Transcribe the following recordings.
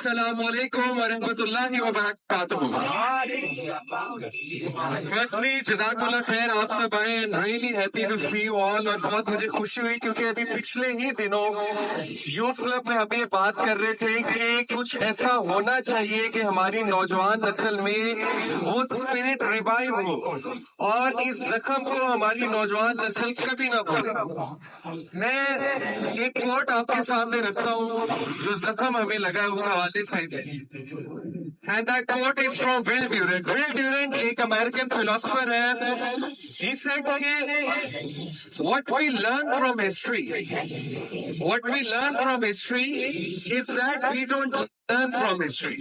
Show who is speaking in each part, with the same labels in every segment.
Speaker 1: السلام علیکم ورحمۃ اللہ وبرکاتہ. Firstly, جزاک اللہ خیر, آپ سب آئے. Really happy to see you all. اور بہت مجھے خوشی ہوئی کیونکہ ابھی پچھلے ہی دنوں یوتھ کلب میں ہم یہ بات کر رہے تھے کہ کچھ ایسا ہونا چاہیے کہ ہماری نوجوان نسل میں وہ اسپرٹ ریوائیو ہو اور اس زخم کو ہماری نوجوان نسل کبھی نہ بھولے. میں ایک کوٹ آپ کے سامنے رکھتا ہوں جو زخم ہمیں لگا ہے اس حوالے سے. And that quote is from Will Durant. Will Durant ایک امریکن فلاسفر ہے. He said کہ what we learn from history is that we don't learn from history.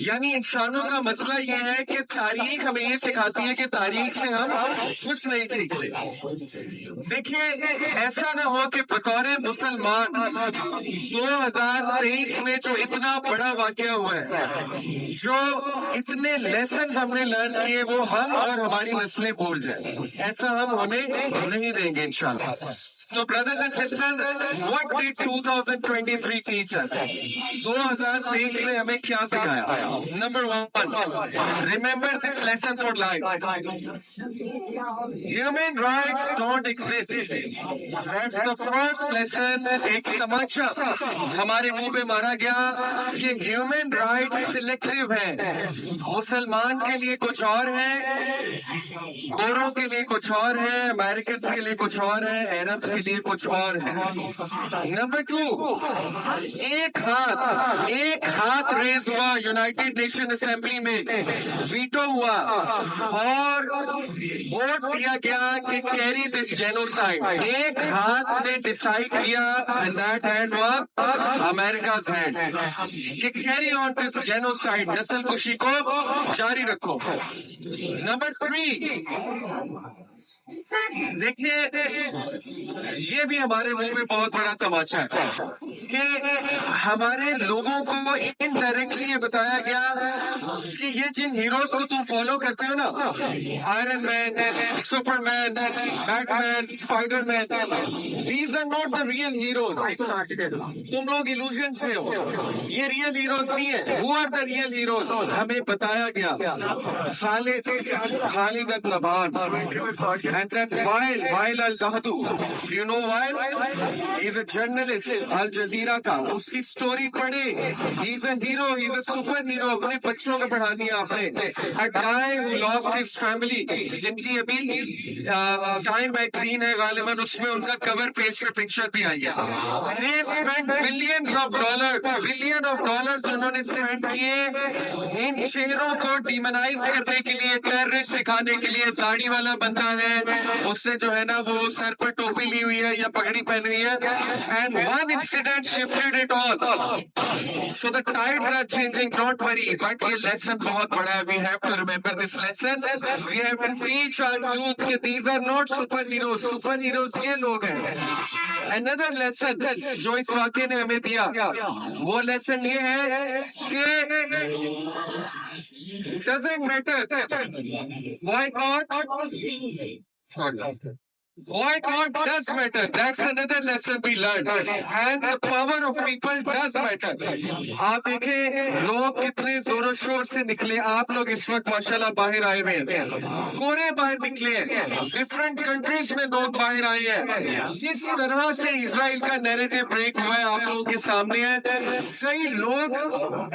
Speaker 1: یعنی انسانوں کا مسئلہ یہ ہے کہ تاریخ ہمیں یہ سکھاتی ہے کہ تاریخ سے ہم کچھ نہیں سیکھتے. دیکھیے, ایسا نہ ہو کہ بطور مسلمان 2023 میں جو اتنا بڑا واقعہ ہوا ہے, جو اتنے لیسنز ہم نے لرن کیے, وہ ہم اور ہماری نسلیں بھول جائیں. ایسا ہم ہونے نہیں دیں گے انشاءاللہ. So brothers and sisters, what did 2023 teach us? 2023 نے ہمیں کیا سکھایا؟ Number 1, remember this lesson for life. Human rights don't exist. That's the first lesson. ایک تماچا ہمارے منہ پہ مارا گیا. یہ ہیومن رائٹس سلیکٹیو ہیں. مسلمان کے لیے کچھ اور ہے, گوروں کے لیے کچھ اور ہے, امریکنز کے لیے کچھ اور ہے, عرب کے لیے کچھ اور ہے. نمبر 2, ایک ہاتھ ریز ہوا یونائٹڈ نیشن اسمبلی میں, ویٹو ہوا اور ووٹ دیا گیا کہ کیری دس جینوسائڈ. ایک ہاتھ نے ڈیسائیڈ کیا and that hand was America's hand کہ کیری آن دس جینوسائڈ, نسل کشی کو جاری رکھو. نمبر 3, دیکھیے یہ بھی ہمارے منہ میں بہت بڑا تماچا ہے کہ ہمارے لوگوں کو انڈائریکٹلی یہ بتایا گیا کہ یہ جن ہیروز کو تم فالو کرتے ہو نا, Iron Man, Superman, Batman, Spiderman, these are not the real heroes. تم لوگ ایلوژن سے ہو, یہ ریئل ہیروز نہیں ہے. Who are the real heroes ہمیں بتایا گیا. خالد النبہان and then Wael al-Dahdu. Do you know Wael? He's a journalist, Al Jazeera کا. اس کی سٹوری پڑھے. He's a hero, he's a super hero. اپنے بچوں کو پڑھا دیا آپ نے. A guy who lost his family, جن کی ابھی ٹائم میگزین ہے غالباً, اس میں ان کا کور پیج پہ پکچر بھی آئی ہے. They spent billions of dollars انہوں نے اسپینڈ کیے ان چہروں کو ڈیمونائز کرنے کے لیے, ٹیررسٹ دکھانے کے لیے. داڑھی والا بندہ ہے, اس سے جو ہے نا وہ سر پر ٹوپی لی ہوئی ہے یا پگڑی پہنی ہوئی ہے. And one incident shifted it all. So the tides are changing, don't worry. But یہ lesson بہت بڑا ہے. We have to remember this lesson. We have to teach our youth کہ these are not superheroes. Superheroes یہ لوگ ہیں. Another lesson جو اس واقعے نے ہمیں دیا, وہ lesson یہ ہے کہ doesn't matter boycott does matter. That's another lesson we learned. And the power of people does matter. آپ دیکھیں لوگ کتنے زور و شور سے نکلے. آپ لوگ اس وقت ماشاءاللہ باہر آئے ہوئے ہیں, کورے باہر نکلے ہیں, ڈفرینٹ کنٹریز میں لوگ باہر آئے ہیں. کس طرح سے اسرائیل کا نیریٹو بریک ہوا ہے آپ لوگوں کے سامنے ہے. کئی لوگ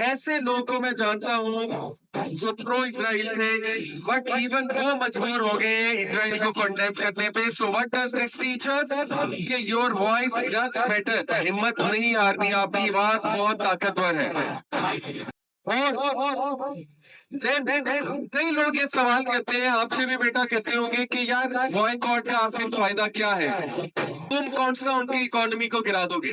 Speaker 1: ایسے لوگ کو میں جانتا ہوں جو پرو اسرائیل تھے, بٹ ایون وہ مجبور ہو گئے ہیں اسرائیل کو کنڈیم کرنے پہ. سو what does this teach us? کہ your voice does matter. ہمت نہیں ہارنی, آپ کی آواز بہت طاقتور ہے. کئی لوگ یہ سوال کرتے ہیں, آپ سے بھی بیٹا کہتے ہوں گے کہ یار بوائکاٹ کا آخر فائدہ کیا ہے, تم کون سا ان کی اکانومی کو گرا دو گے.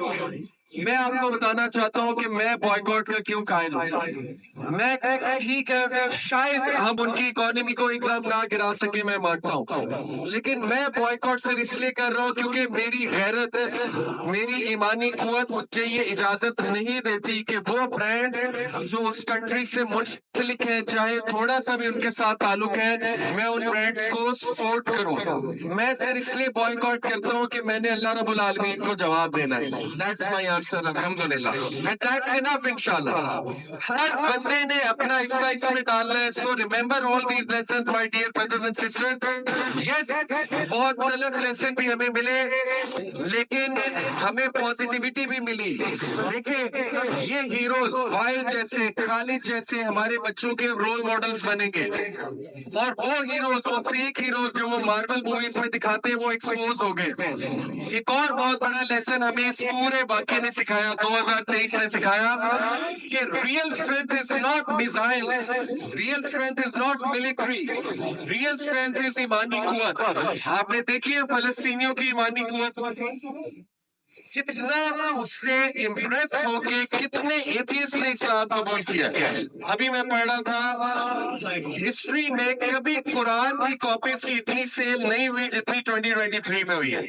Speaker 1: میں آپ کو بتانا چاہتا ہوں کہ میں بوائکاٹ کا کیوں قائل ہوں. میں ٹھیک ہے شاید ہم ان کی اکانومی کو ایک دم نہ گرا سکے, میں مانتا ہوں, لیکن میں بوائکاٹ سے اس لیے کر رہا ہوں کیونکہ میری غیرت, میری ایمانی قوت مجھے یہ اجازت نہیں دیتی کہ وہ برانڈ جو اس کنٹری سے منسلک ہے, چاہے تھوڑا سا بھی ان کے ساتھ تعلق ہے, میں ان برانڈز کو سپورٹ کروں. میں پھر اس لیے بوائکاٹ کرتا ہوں کہ میں نے اللہ رب العالمین کو جواب دینا ہے. That's my answer. مسلسل الحمدللہ. And that's enough انشاءاللہ. ہر بندے نے اپنا حصہ اس میں ڈالنا ہے. So remember all these lessons my dear brothers and sisters. Yes, بہت غلط لیسن بھی ہمیں ملے لیکن ہمیں پازیٹیوٹی بھی ملی. دیکھیں یہ ہیروز وائل جیسے خالد جیسے ہمارے بچوں کے رول ماڈلز بنیں گے اور وہ ہیروز وہ فیک ہیروز جو وہ مارول موویز میں دکھاتے ہیں وہ ایکسپوز ہو گئے. ایک اور بہت بڑا لیسن ہمیں اس پورے واقعے نے سکھایا 2023 نے سکھایا کہ real strength is not missile, real strength is not military, real strength is ایمانی قوت. آپ نے دیکھی ہے فلسطینیوں کی ایمانی قوت کتنا اس سے امپریس ہو کے کتنے ایتھیسٹ نے اسلام قبول کیا. ابھی میں پڑھ رہا تھا ہسٹری میں کبھی قرآن کی کاپیز کی اتنی سیل نہیں ہوئی جتنی 2023 میں ہوئی ہے.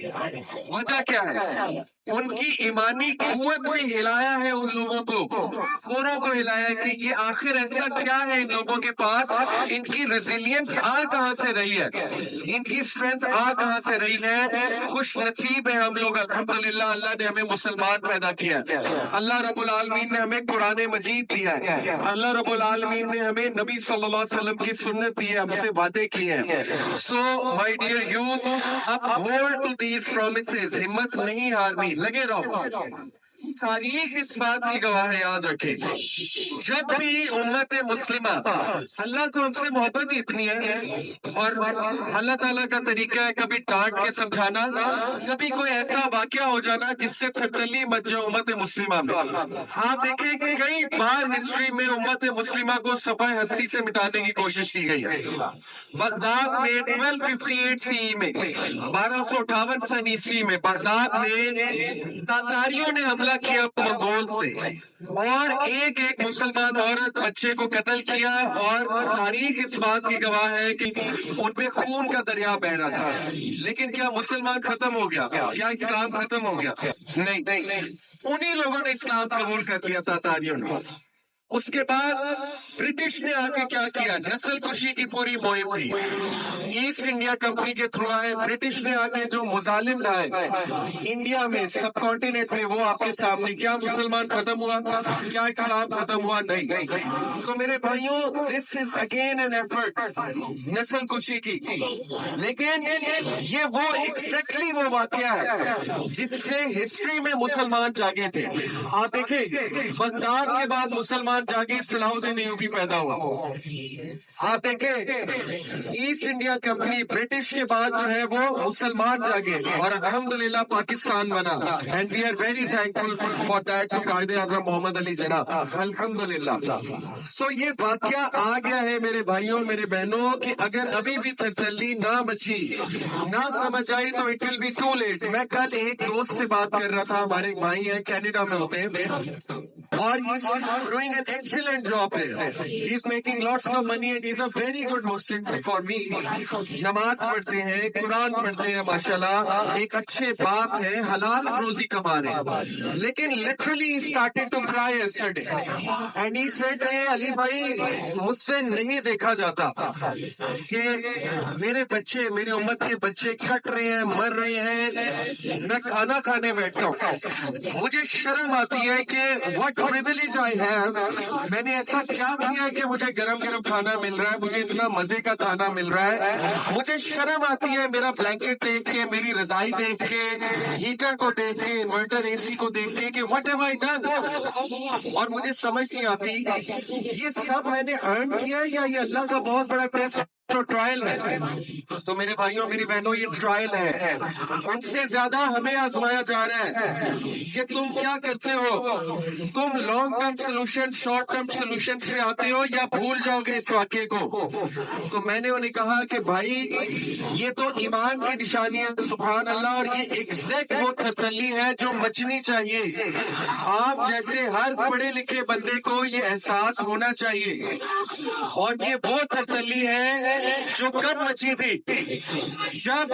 Speaker 1: وجہ کیا ہے؟ ان کی ایمانی قوت نے ہلایا ہے ان لوگوں کو, کوروں کو ہلایا کہ یہ آخر ایسا کیا ہے ان لوگوں کے پاس, ان کی ریزیلینس آ کہاں سے رہی ہے, ان کی اسٹرینتھ آ کہاں سے رہی ہے. خوش نصیب ہے ہم لوگ الحمدللہ, اللہ نے ہمیں مسلمان پیدا کیا, اللہ رب العالمین نے ہمیں قرآن مجید دیا ہے, اللہ رب العالمین نے ہمیں نبی صلی اللہ علیہ وسلم کی سنت دی ہے, ہم سے وعدے کیے ہیں. So my dear youth, uphold to these promises, ہمت نہیں ہارنی, لگے رہو. تاریخ اس بات کی گواہ ہے, یاد رکھیں جب بھی امت مسلمہ, اللہ کو ہم سے محبت ہی اتنی ہے اور اللہ تعالیٰ کا طریقہ ہے کبھی ڈانٹ کے سمجھانا, کبھی کوئی ایسا واقعہ ہو جانا جس سے تھرتلی مچ جائے امت مسلمہ میں. آپ دیکھیں کہ کئی بار ہسٹری میں امت مسلمہ کو صفحہ ہستی سے مٹانے کی کوشش کی گئی ہے. بغداد میں 1258 CE میں 1258 سن عیسوی میں بغداد میں تاتاریوں نے حملہ کیا منگول سے اور ایک مسلمان عورت بچے کو قتل کیا, اور تاریخ اس بات کی گواہ ہے کہ ان پہ خون کا دریا بہ رہا تھا. لیکن کیا مسلمان ختم ہو گیا؟ کیا اسلام ختم ہو گیا؟ نہیں, انہی لوگوں نے اسلام قبول کر لیا تاتاریوں نے. اس کے بعد برٹش نے آ کے کیا کیا, نسل کشی کی پوری مہم تھی. ایسٹ انڈیا کمپنی کے تھرو آئے, برٹش نے آ کے جو مظالم لائے انڈیا میں سب کانٹیننٹ میں, وہ آپ کے سامنے. کیا مسلمان ختم ہوا؟ کیا اسلام ختم ہوا؟ نہیں. تو میرے بھائیوں, دس از اگین این ایفرٹ نسل کشی کی, لیکن یہ وہ ایگزیکٹلی وہ واقعہ ہے جس سے ہسٹری میں مسلمان جاگے تھے. آپ دیکھیں بغداد کے بعد مسلمان جاگے صلاح الدین ایوبی پیدا ہوا. آپ دیکھیں ایسٹ انڈیا کمپنی برٹش کے بعد جو ہے وہ مسلمان جاگے اور الحمدللہ پاکستان بنا. And we are very thankful for that to Quaid-e-Azam محمد علی جناح الحمدللہ. سو یہ واقعہ آ گیا ہے میرے بھائیوں میرے بہنوں کہ اگر ابھی بھی ترتلی نہ بچی نہ سمجھ آئی تو it will be too late. میں کل ایک دوست سے بات کر رہا تھا, ہمارے بھائی ہیں کینیڈا میں ہوتے ہیں اور doing an excellent job there. He is making lots of money and he is a very good Muslim for me. نماز پڑھتے ہیں, قرآن پڑھتے ہیں, ماشاءاللہ ایک اچھے باپ ہیں, حلال روزی کما رہے ہیں. لیکن literally he started to cry yesterday and he said کہ علی بھائی مجھ سے نہیں دیکھا جاتا کہ میرے بچے, میری امت کے بچے کٹ رہے ہیں, مر رہے ہیں, میں کھانا کھانے بیٹھتا ہوں, مجھے شرم آتی ہے کہ what privilege I have, میں نے ایسا کیا کیا کہ مجھے گرم گرم کھانا مل رہا ہے, مجھے اتنا مزے کا کھانا مل رہا ہے. مجھے شرم آتی ہے میرا بلینکٹ دیکھ کے, میری رضائی دیکھ کے, ہیٹر کو دیکھ کے, انورٹر اے سی کو دیکھ کے کہ what have I done, اور مجھے سمجھ نہیں آتی یہ سب میں نے ارن کیا یا یہ اللہ کا بہت بڑا پیسہ تو ٹرائل ہے. تو میرے بھائیوں میری بہنوں یہ ٹرائل ہے, ان سے زیادہ ہمیں آزمایا جا رہا ہے کہ تم کیا کرتے ہو, تم long term solution short term solution سے آتے ہو یا بھول جاؤ گے اس واقعے کو. تو میں نے انہیں کہا کہ بھائی یہ تو ایمان کی نشانی ہے سبحان اللہ, اور یہ ایگزیکٹ وہ تھرتلی ہے جو مچنی چاہیے. آپ جیسے ہر پڑھے لکھے بندے کو یہ احساس ہونا چاہیے, اور یہ وہ تھرتلی ہے جو کب مچی تھی جب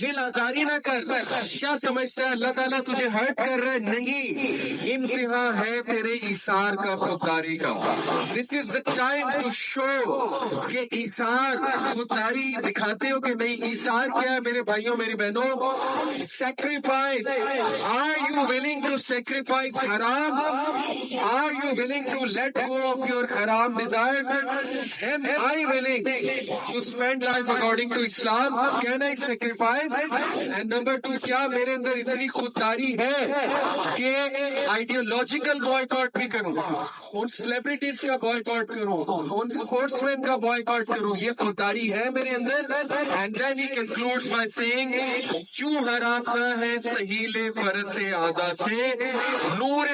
Speaker 1: دل آزاری نہ کر. کیا سمجھتا ہے اللہ تعالیٰ تجھے ہرٹ کر رہا ہے؟ نہیں، انتہا ہے تیرے ایثار کا، خودداری کا. دس از دا ٹائم ٹو شو کہ ایثار، خودداری دکھاتے ہو کہ نہیں. ایثار کیا ہے میرے بھائیوں میری بہنوں؟ Sacrifice. Are you willing to sacrifice حرام؟ Are you willing to let go of your حرام desires? Am I willing to spend life according to Islam? Can I sacrifice? And number 2, کیا میرے اندر اتنی خودداری ہے کہ آئیڈیولوجیکل بوائیکاٹ بھی کروں، ان سیلیبریٹیز کا بوائیکاٹ کروں، ان اسپورٹس مین کا بوائیکاٹ کروں؟ یہ خودداری ہے میرے اندر. And then he concludes by saying کیوں ہراساں ہے سہیل فرض آدھا سے نور